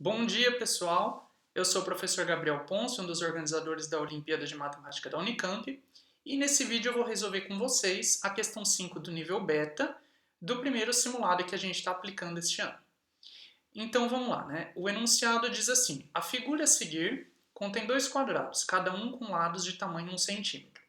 Bom dia, pessoal! Eu sou o professor Gabriel Ponce, um dos organizadores da Olimpíada de Matemática da Unicamp, e nesse vídeo eu vou resolver com vocês a questão 5 do nível beta do primeiro simulado que a gente está aplicando este ano. Então vamos lá, né? O enunciado diz assim: a figura a seguir contém dois quadrados, cada um com lados de tamanho 1 centímetro,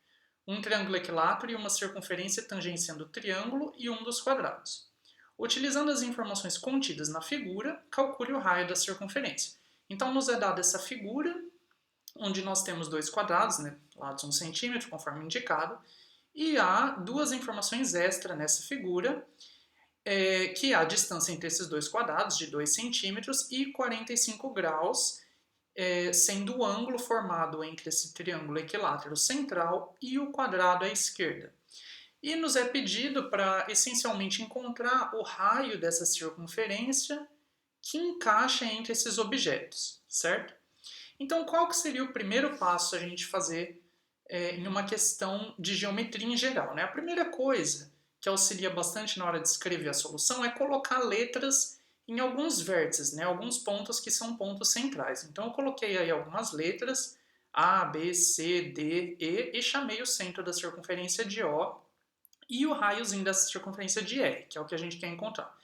um triângulo equilátero e uma circunferência tangenciando o triângulo e um dos quadrados. Utilizando as informações contidas na figura, calcule o raio da circunferência. Então, nos é dada essa figura, onde nós temos dois quadrados, né, lados 1 centímetro, conforme indicado, e há duas informações extra nessa figura, que é a distância entre esses dois quadrados, de 2 centímetros, e 45 graus, sendo o ângulo formado entre esse triângulo equilátero central e o quadrado à esquerda. E nos é pedido para, essencialmente, encontrar o raio dessa circunferência que encaixa entre esses objetos, certo? Então, qual que seria o primeiro passo a gente fazer em uma questão de geometria em geral, né? A primeira coisa que auxilia bastante na hora de escrever a solução é colocar letras em alguns vértices, né? Alguns pontos que são pontos centrais. Então, eu coloquei aí algumas letras, A, B, C, D, E, e chamei o centro da circunferência de O, e o raiozinho dessa circunferência de R, que é o que a gente quer encontrar.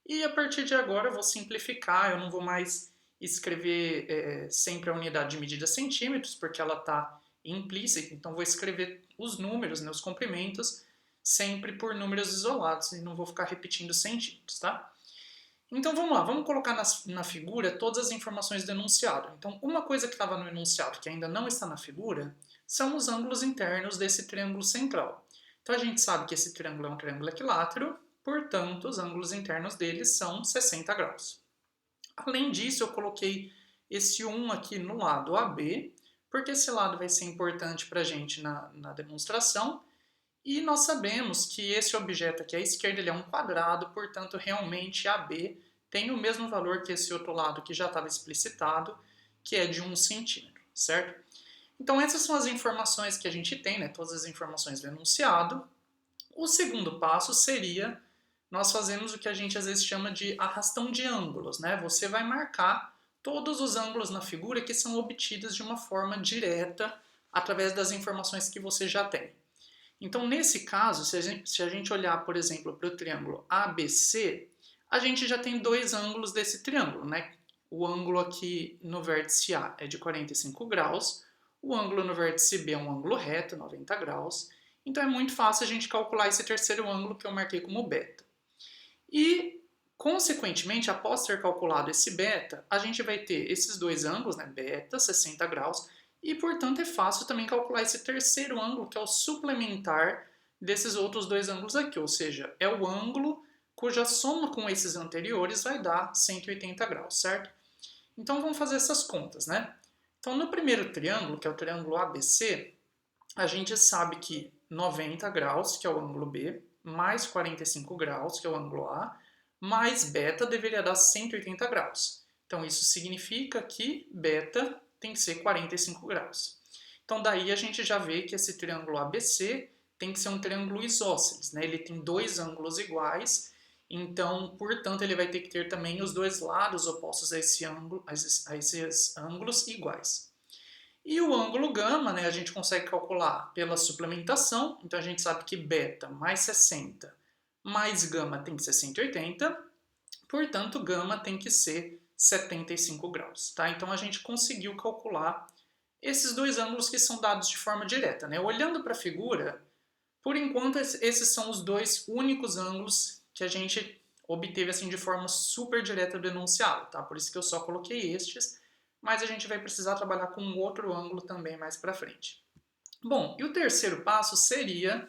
E a partir de agora eu vou simplificar, eu não vou mais escrever sempre a unidade de medida centímetros, porque ela está implícita, então vou escrever os números, né, os comprimentos, sempre por números isolados, e não vou ficar repetindo centímetros, tá? Então vamos lá, vamos colocar na figura todas as informações do enunciado. Então uma coisa que estava no enunciado que ainda não está na figura são os ângulos internos desse triângulo central. Então a gente sabe que esse triângulo é um triângulo equilátero, portanto os ângulos internos dele são 60 graus. Além disso, eu coloquei esse 1 aqui no lado AB, porque esse lado vai ser importante para a gente na demonstração, e nós sabemos que esse objeto aqui à esquerda ele é um quadrado, portanto realmente AB tem o mesmo valor que esse outro lado que já estava explicitado, que é de 1 centímetro, certo? Então essas são as informações que a gente tem, né? Todas as informações do enunciado. O segundo passo seria nós fazemos o que a gente às vezes chama de arrastão de ângulos, né? Você vai marcar todos os ângulos na figura que são obtidos de uma forma direta através das informações que você já tem. Então, nesse caso, se a gente olhar, por exemplo, para o triângulo ABC, a gente já tem dois ângulos desse triângulo, né? O ângulo aqui no vértice A é de 45 graus, o ângulo no vértice B é um ângulo reto, 90 graus, então é muito fácil a gente calcular esse terceiro ângulo que eu marquei como beta. E, consequentemente, após ter calculado esse beta, a gente vai ter esses dois ângulos, né, beta, 60 graus, e, portanto, é fácil também calcular esse terceiro ângulo, que é o suplementar desses outros dois ângulos aqui, ou seja, é o ângulo cuja soma com esses anteriores vai dar 180 graus, certo? Então, vamos fazer essas contas, né? Então, no primeiro triângulo, que é o triângulo ABC, a gente sabe que 90 graus, que é o ângulo B, mais 45 graus, que é o ângulo A, mais beta deveria dar 180 graus. Então, isso significa que beta tem que ser 45 graus. Então, daí a gente já vê que esse triângulo ABC tem que ser um triângulo isósceles, né? Ele tem dois ângulos iguais, então, portanto, ele vai ter que ter também os dois lados opostos a esses ângulos iguais. E o ângulo gama, né, a gente consegue calcular pela suplementação, então a gente sabe que beta mais 60 mais gama tem que ser 180, portanto gama tem que ser 75 graus, tá? Então a gente conseguiu calcular esses dois ângulos que são dados de forma direta, né? Olhando para a figura, por enquanto esses são os dois únicos ângulos que a gente obteve assim de forma super direta do enunciado, tá? Por isso que eu só coloquei estes, mas a gente vai precisar trabalhar com um outro ângulo também mais para frente. Bom, e o terceiro passo seria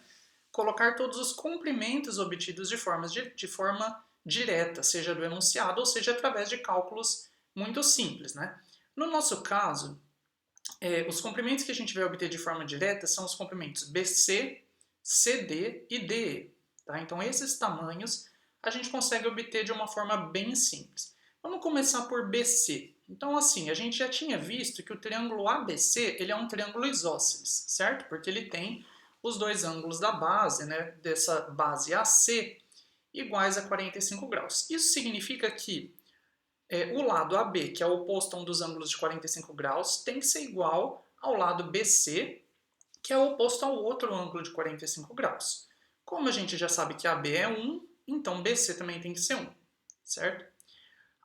colocar todos os comprimentos obtidos de forma direta, seja do enunciado ou seja através de cálculos muito simples, né? No nosso caso, os comprimentos que a gente vai obter de forma direta são os comprimentos BC, CD e DE. Tá? Então, esses tamanhos a gente consegue obter de uma forma bem simples. Vamos começar por BC. Então, assim, a gente já tinha visto que o triângulo ABC ele é um triângulo isósceles, certo? Porque ele tem os dois ângulos da base, né, dessa base AC, iguais a 45 graus. Isso significa que o lado AB, que é o oposto a um dos ângulos de 45 graus, tem que ser igual ao lado BC, que é o oposto ao outro ângulo de 45 graus. Como a gente já sabe que AB é 1, então BC também tem que ser 1, certo?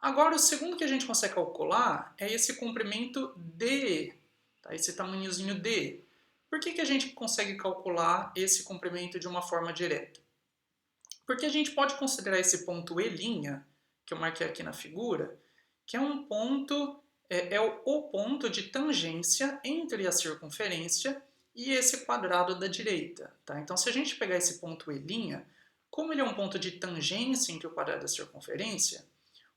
Agora, o segundo que a gente consegue calcular é esse comprimento DE, tá? Esse tamanhozinho DE. Por que a gente consegue calcular esse comprimento de uma forma direta? Porque a gente pode considerar esse ponto E', que eu marquei aqui na figura, que é um ponto, é o ponto de tangência entre a circunferência e esse quadrado da direita. Tá? Então, se a gente pegar esse ponto E', como ele é um ponto de tangência entre o quadrado e a circunferência,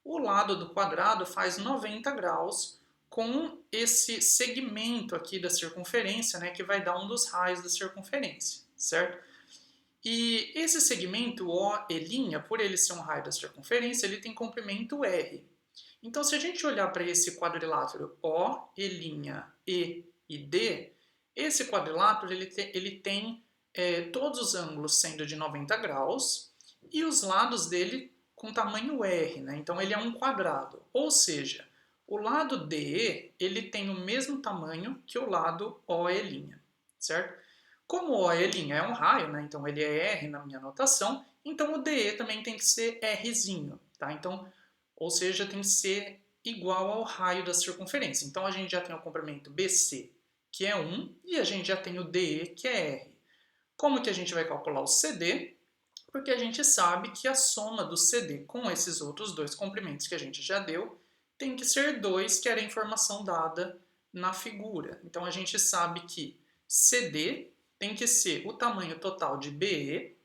o lado do quadrado faz 90 graus com esse segmento aqui da circunferência, né, que vai dar um dos raios da circunferência, certo? E esse segmento OE', por ele ser um raio da circunferência, ele tem comprimento R. Então, se a gente olhar para esse quadrilátero OE', E e D, esse quadrilátero ele tem todos os ângulos sendo de 90 graus e os lados dele com tamanho R, né? Então ele é um quadrado, ou seja, o lado DE ele tem o mesmo tamanho que o lado OE', certo? Como o OE' é um raio, né? Então ele é R na minha notação, então o DE também tem que ser Rzinho, tá? Então, ou seja, tem que ser igual ao raio da circunferência. Então a gente já tem o comprimento BC, que é 1, e a gente já tem o DE, que é R. Como que a gente vai calcular o CD? Porque a gente sabe que a soma do CD com esses outros dois comprimentos que a gente já deu tem que ser 2, que era a informação dada na figura. Então a gente sabe que CD tem que ser o tamanho total de BE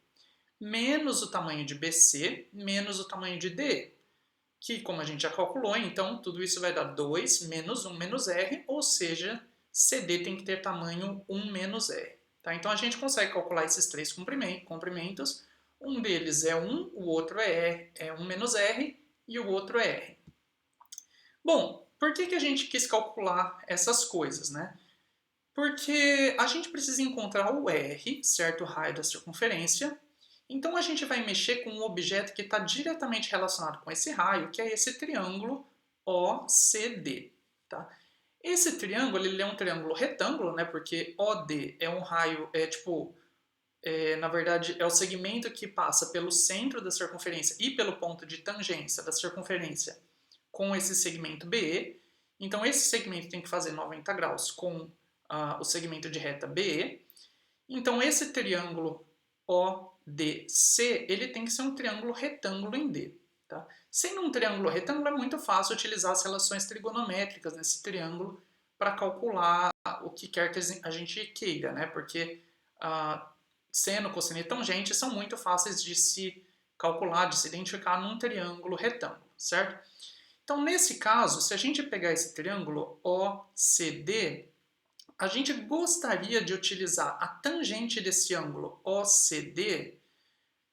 menos o tamanho de BC menos o tamanho de DE, que como a gente já calculou, então tudo isso vai dar 2 menos 1 menos R, ou seja, CD tem que ter tamanho 1 menos R. Tá? Então a gente consegue calcular esses três comprimentos. Um deles é 1, o outro é 1 menos R e o outro é R. Bom, por que a gente quis calcular essas coisas, né? Porque a gente precisa encontrar o R, certo? O raio da circunferência. Então a gente vai mexer com um objeto que está diretamente relacionado com esse raio, que é esse triângulo OCD. Tá? Esse triângulo ele é um triângulo retângulo, né? Porque OD é um raio, na verdade, é o segmento que passa pelo centro da circunferência e pelo ponto de tangência da circunferência com esse segmento BE. Então, esse segmento tem que fazer 90 graus com o segmento de reta BE. Então, esse triângulo ODC, ele tem que ser um triângulo retângulo em D. Tá? Sendo um triângulo retângulo, é muito fácil utilizar as relações trigonométricas nesse triângulo para calcular o que quer que a gente queira, né? Porque seno, cosseno e tangente são muito fáceis de se calcular, de se identificar num triângulo retângulo, certo? Então, nesse caso, se a gente pegar esse triângulo OCD, a gente gostaria de utilizar a tangente desse ângulo OCD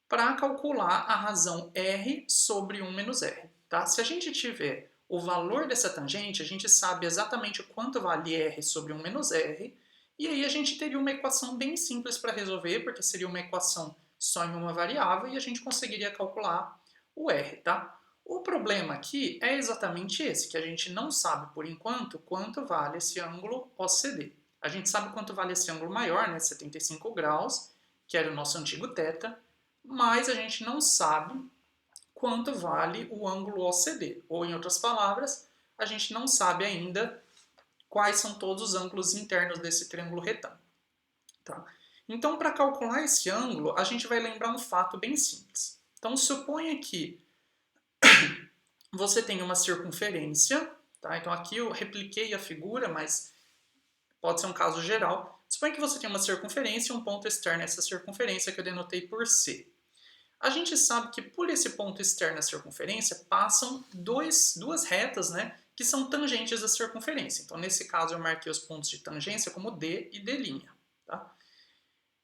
para calcular a razão R sobre 1 menos R. Tá? Se a gente tiver o valor dessa tangente, a gente sabe exatamente quanto vale R sobre 1 menos R, e aí a gente teria uma equação bem simples para resolver, porque seria uma equação só em uma variável, e a gente conseguiria calcular o R. Tá? O problema aqui é exatamente esse, que a gente não sabe, por enquanto, quanto vale esse ângulo OCD. A gente sabe quanto vale esse ângulo maior, né, 75 graus, que era o nosso antigo θ, mas a gente não sabe quanto vale o ângulo OCD. Ou, em outras palavras, a gente não sabe ainda quais são todos os ângulos internos desse triângulo retângulo. Tá? Então, para calcular esse ângulo, a gente vai lembrar um fato bem simples. Então, suponha que você tem uma circunferência, tá? Então aqui eu repliquei a figura, mas pode ser um caso geral. Suponha que você tem uma circunferência e um ponto externo a essa circunferência que eu denotei por C. A gente sabe que por esse ponto externo à circunferência passam duas retas, né, que são tangentes à circunferência. Então, nesse caso, eu marquei os pontos de tangência como D e D'. Tá?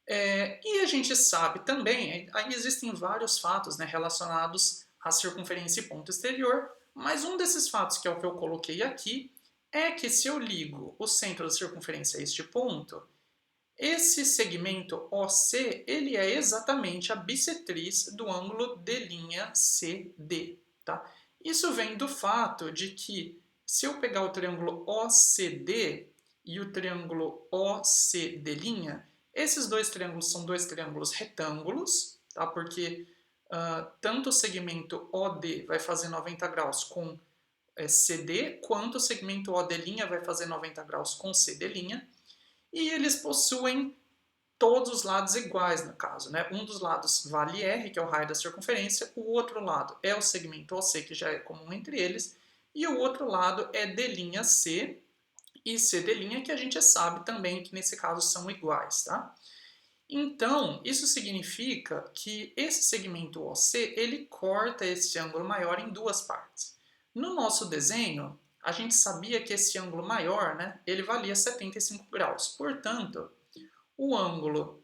E a gente sabe também, aí existem vários fatos, né, relacionados à circunferência e ponto exterior, mas um desses fatos, que é o que eu coloquei aqui, é que se eu ligo o centro da circunferência a este ponto, esse segmento OC, ele é exatamente a bissetriz do ângulo D'CD, tá? Isso vem do fato de que se eu pegar o triângulo OCD e o triângulo OCD', esses dois triângulos são dois triângulos retângulos, tá? Porque tanto o segmento OD vai fazer 90 graus com CD, quanto o segmento OD' vai fazer 90 graus com CD', e eles possuem todos os lados iguais, no caso, né? Um dos lados vale R, que é o raio da circunferência, o outro lado é o segmento OC, que já é comum entre eles, e o outro lado é D'C e CD', que a gente sabe também que nesse caso são iguais, tá? Então, isso significa que esse segmento OC, ele corta esse ângulo maior em duas partes. No nosso desenho, a gente sabia que esse ângulo maior, né, ele valia 75 graus. Portanto, o ângulo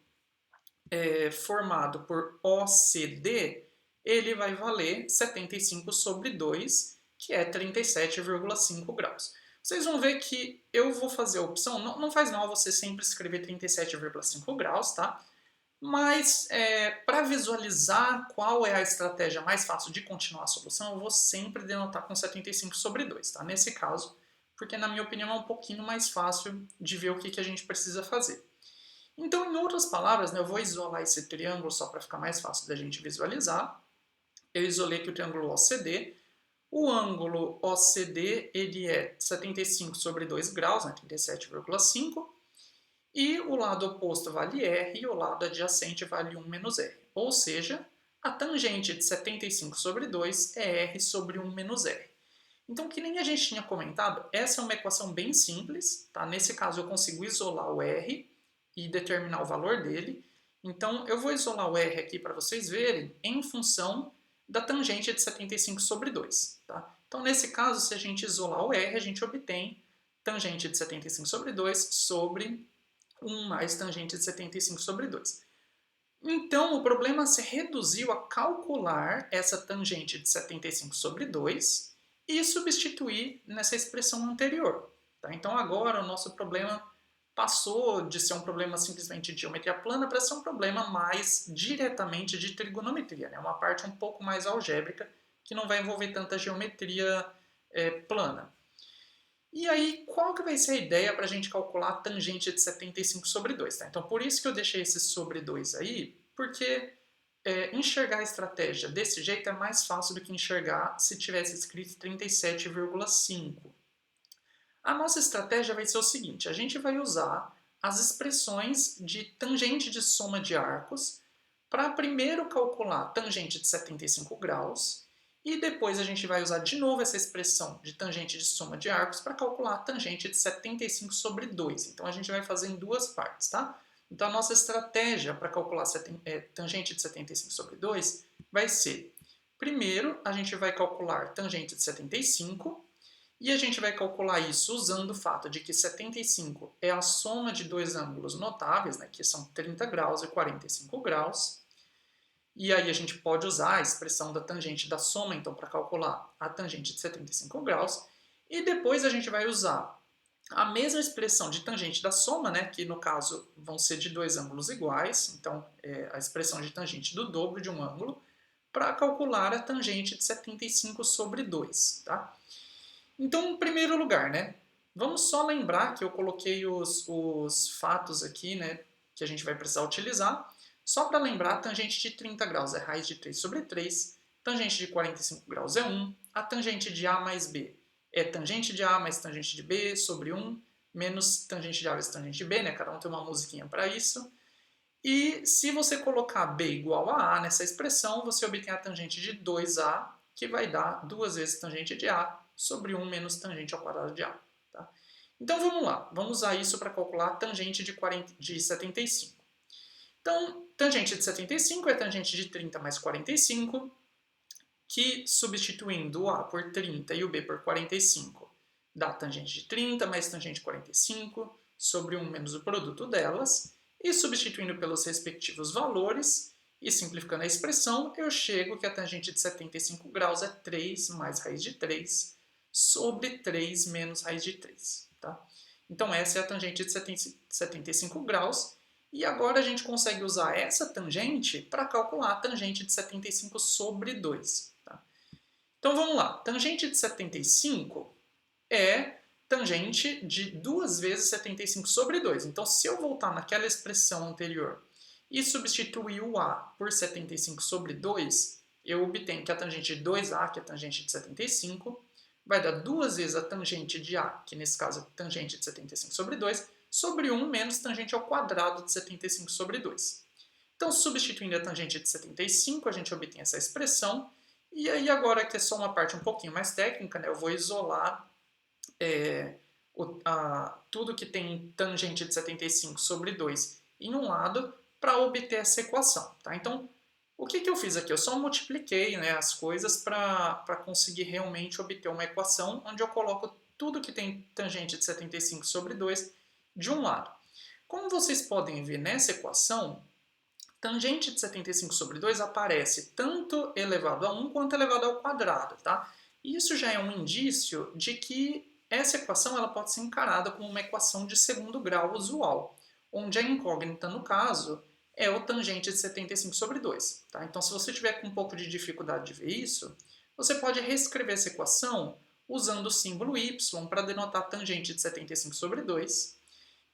formado por OCD, ele vai valer 75 sobre 2, que é 37,5 graus. Vocês vão ver que eu vou fazer a opção, não faz mal você sempre escrever 37,5 graus, tá? Mas para visualizar qual é a estratégia mais fácil de continuar a solução, eu vou sempre denotar com 75 sobre 2, tá? Nesse caso, porque na minha opinião é um pouquinho mais fácil de ver o que a gente precisa fazer. Então, em outras palavras, né, eu vou isolar esse triângulo só para ficar mais fácil da gente visualizar. Eu isolei aqui o triângulo OCD. O ângulo OCD ele é 75 sobre 2 graus, né, 37,5. E o lado oposto vale R e o lado adjacente vale 1 menos R. Ou seja, a tangente de 75 sobre 2 é R sobre 1 menos R. Então, que nem a gente tinha comentado, essa é uma equação bem simples. Tá? Nesse caso, eu consigo isolar o R e determinar o valor dele. Então, eu vou isolar o R aqui para vocês verem em função da tangente de 75 sobre 2. Tá? Então, nesse caso, se a gente isolar o R, a gente obtém tangente de 75 sobre 2 sobre 1 mais tangente de 75 sobre 2. Então, o problema se reduziu a calcular essa tangente de 75 sobre 2 e substituir nessa expressão anterior. Tá? Então, agora o nosso problema passou de ser um problema simplesmente de geometria plana para ser um problema mais diretamente de trigonometria, né? Uma parte um pouco mais algébrica que não vai envolver tanta geometria plana. E aí, qual que vai ser a ideia para a gente calcular a tangente de 75 sobre 2? Tá? Então, por isso que eu deixei esse sobre 2 aí, porque enxergar a estratégia desse jeito é mais fácil do que enxergar se tivesse escrito 37,5. A nossa estratégia vai ser o seguinte, a gente vai usar as expressões de tangente de soma de arcos para primeiro calcular tangente de 75 graus e depois a gente vai usar de novo essa expressão de tangente de soma de arcos para calcular a tangente de 75 sobre 2. Então a gente vai fazer em duas partes, tá? Então a nossa estratégia para calcular tangente de 75 sobre 2 vai ser, primeiro a gente vai calcular tangente de 75 e a gente vai calcular isso usando o fato de que 75 é a soma de dois ângulos notáveis, né, que são 30 graus e 45 graus. E aí a gente pode usar a expressão da tangente da soma, então, para calcular a tangente de 75 graus. E depois a gente vai usar a mesma expressão de tangente da soma, né, que no caso vão ser de dois ângulos iguais, então a expressão de tangente do dobro de um ângulo, para calcular a tangente de 75 sobre 2. Tá? Então, em primeiro lugar, né, vamos só lembrar que eu coloquei os fatos aqui, né, que a gente vai precisar utilizar. Só para lembrar, tangente de 30 graus é raiz de 3 sobre 3, tangente de 45 graus é 1, a tangente de A mais B é tangente de A mais tangente de B sobre 1, menos tangente de A vezes tangente de B, né, cada um tem uma musiquinha para isso. E se você colocar B igual a A nessa expressão, você obtém a tangente de 2A, que vai dar 2 vezes tangente de A sobre 1 menos tangente ao quadrado de A. Tá? Então vamos lá, vamos usar isso para calcular a tangente de 75. Então, tangente de 75 é tangente de 30 mais 45, que substituindo o A por 30 e o B por 45, dá tangente de 30 mais tangente de 45 sobre 1 menos o produto delas, e substituindo pelos respectivos valores, e simplificando a expressão, eu chego que a tangente de 75 graus é 3 mais raiz de 3 sobre 3 menos raiz de 3. Tá? Então essa é a tangente de 75 graus, e agora a gente consegue usar essa tangente para calcular a tangente de 75 sobre 2. Tá? Então vamos lá, tangente de 75 é tangente de 2 vezes 75 sobre 2. Então se eu voltar naquela expressão anterior e substituir o A por 75 sobre 2, eu obtenho que a tangente de 2A, que é a tangente de 75, vai dar 2 vezes a tangente de A, que nesse caso é tangente de 75 sobre 2, sobre 1 menos tangente ao quadrado de 75 sobre 2. Então, substituindo a tangente de 75, a gente obtém essa expressão. E aí agora que é só uma parte um pouquinho mais técnica, né, eu vou isolar tudo que tem tangente de 75 sobre 2 em um lado para obter essa equação. Tá? Então, o que eu fiz aqui? Eu só multipliquei, né, as coisas para conseguir realmente obter uma equação onde eu coloco tudo que tem tangente de 75 sobre 2 de um lado. Como vocês podem ver nessa equação, tangente de 75 sobre 2 aparece tanto elevado a 1 quanto elevado ao quadrado. Tá? E isso já é um indício de que essa equação ela pode ser encarada como uma equação de segundo grau usual, onde a incógnita, no caso, é o tangente de 75 sobre 2. Tá? Então, se você tiver com um pouco de dificuldade de ver isso, você pode reescrever essa equação usando o símbolo y para denotar tangente de 75 sobre 2.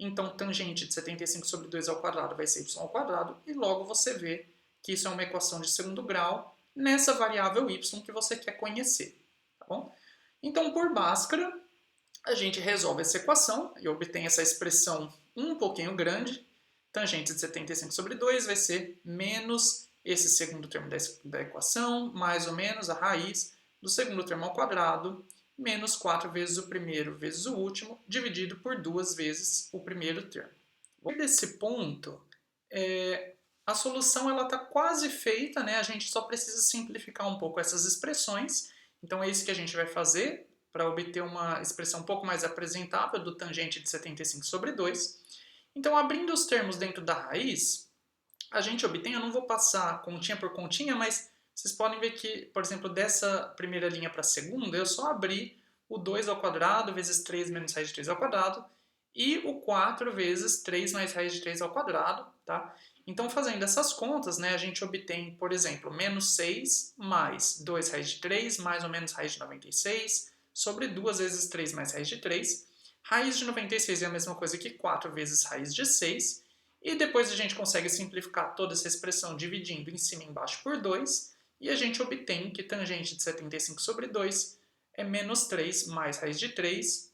Então, tangente de 75 sobre 2 ao quadrado vai ser y ao quadrado, e logo você vê que isso é uma equação de segundo grau nessa variável y que você quer conhecer. Tá bom? Então, por Bhaskara, a gente resolve essa equação e obtém essa expressão um pouquinho grande. Tangente de 75 sobre 2 vai ser menos esse segundo termo da equação, mais ou menos a raiz do segundo termo ao quadrado, menos 4 vezes o primeiro vezes o último, dividido por 2 vezes o primeiro termo. Nesse ponto, a solução está quase feita, né? A gente só precisa simplificar um pouco essas expressões. Então é isso que a gente vai fazer para obter uma expressão um pouco mais apresentável do tangente de 75 sobre 2. Então, abrindo os termos dentro da raiz, a gente obtém, eu não vou passar continha por continha, mas vocês podem ver que, por exemplo, dessa primeira linha para a segunda, eu só abri o 2 ao quadrado vezes 3 menos raiz de 3 ao quadrado e o 4 vezes 3 mais raiz de 3 ao quadrado. Tá? Então, fazendo essas contas, né, a gente obtém, por exemplo, menos 6 mais 2 raiz de 3 mais ou menos raiz de 96 sobre 2 vezes 3 mais raiz de 3. Raiz de 96 é a mesma coisa que 4 vezes raiz de 6. E depois a gente consegue simplificar toda essa expressão dividindo em cima e embaixo por 2. E a gente obtém que tangente de 75 sobre 2 é menos 3 mais raiz de 3,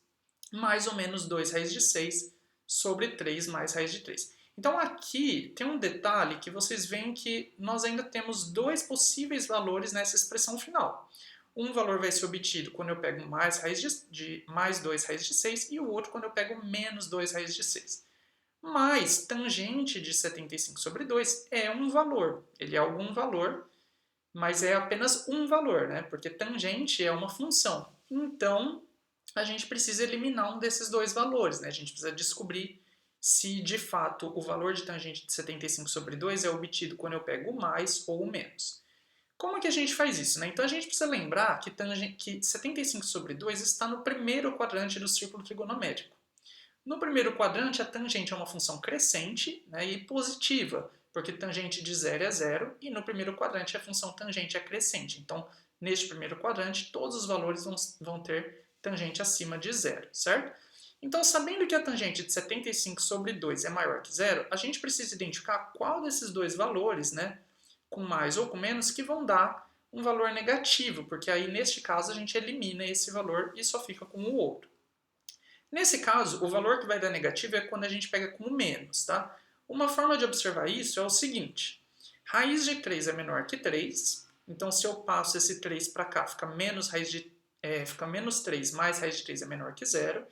mais ou menos 2 raiz de 6 sobre 3 mais raiz de 3. Então aqui tem um detalhe que vocês veem que nós ainda temos dois possíveis valores nessa expressão final. Um valor vai ser obtido quando eu pego mais raiz de mais 2 raiz de 6 e o outro quando eu pego menos 2 raiz de 6. Mas tangente de 75 sobre 2 é um valor. Ele é algum valor, mas é apenas um valor, né? Porque tangente é uma função. Então, a gente precisa eliminar um desses dois valores, né? A gente precisa descobrir se, de fato, o valor de tangente de 75 sobre 2 é obtido quando eu pego o mais ou o menos. Como é que a gente faz isso? Né? Então a gente precisa lembrar que 75 sobre 2 está no primeiro quadrante do círculo trigonométrico. No primeiro quadrante, a tangente é uma função crescente, né, e positiva, porque tangente de 0 é 0, e no primeiro quadrante a função tangente é crescente. Então, neste primeiro quadrante, todos os valores vão ter tangente acima de 0, certo? Então, sabendo que a tangente de 75 sobre 2 é maior que 0, a gente precisa identificar qual desses dois valores, né, com mais ou com menos, que vão dar um valor negativo, porque aí, neste caso, a gente elimina esse valor e só fica com o outro. Nesse caso, o valor que vai dar negativo é quando a gente pega com o menos, tá? Uma forma de observar isso é o seguinte: raiz de 3 é menor que 3, então se eu passo esse 3 para cá, fica menos 3 mais raiz de 3 é menor que 0.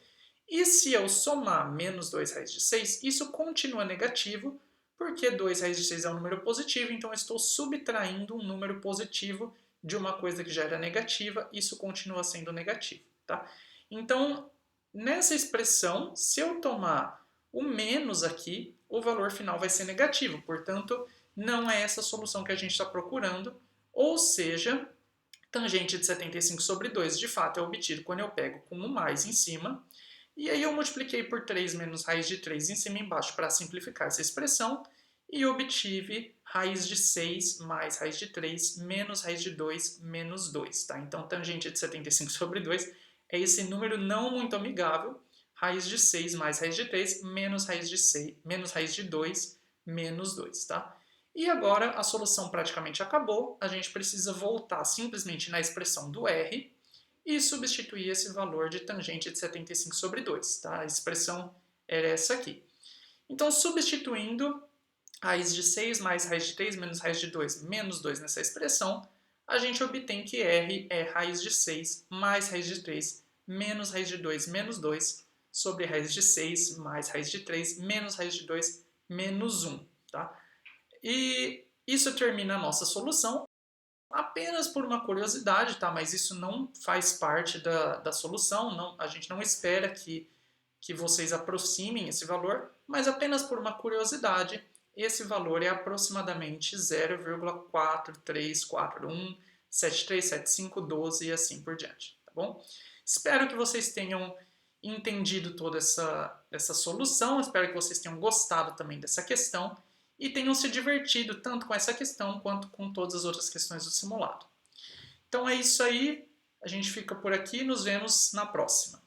E se eu somar menos 2 raiz de 6, isso continua negativo, porque 2 raiz de 6 é um número positivo, então eu estou subtraindo um número positivo de uma coisa que já era negativa, isso continua sendo negativo, tá? Então, nessa expressão, se eu tomar o menos aqui, o valor final vai ser negativo, portanto, não é essa solução que a gente está procurando, ou seja, tangente de 75 sobre 2 de fato é obtido quando eu pego com o mais em cima, e aí eu multipliquei por 3 menos raiz de 3 em cima e embaixo para simplificar essa expressão, e obtive raiz de 6 mais raiz de 3 menos raiz de 2 menos 2. Tá? Então, tangente de 75 sobre 2 é esse número não muito amigável, raiz de 6 mais raiz de 3 menos raiz de 6, menos raiz de 2 menos 2. Tá? E agora a solução praticamente acabou, a gente precisa voltar simplesmente na expressão do R e substituir esse valor de tangente de 75 sobre 2. Tá? A expressão era essa aqui. Então, substituindo raiz de 6 mais raiz de 3 menos raiz de 2 menos 2 nessa expressão, a gente obtém que R é raiz de 6 mais raiz de 3 menos raiz de 2 menos 2 sobre raiz de 6 mais raiz de 3 menos raiz de 2 menos 1. Tá? E isso termina a nossa solução apenas por uma curiosidade, tá? Mas isso não faz parte da solução, não, a gente não espera que vocês aproximem esse valor, mas apenas por uma curiosidade, esse valor é aproximadamente 0,4341737512 e assim por diante, tá bom? Espero que vocês tenham entendido toda essa solução, espero que vocês tenham gostado também dessa questão e tenham se divertido tanto com essa questão quanto com todas as outras questões do simulado. Então é isso aí, a gente fica por aqui e nos vemos na próxima.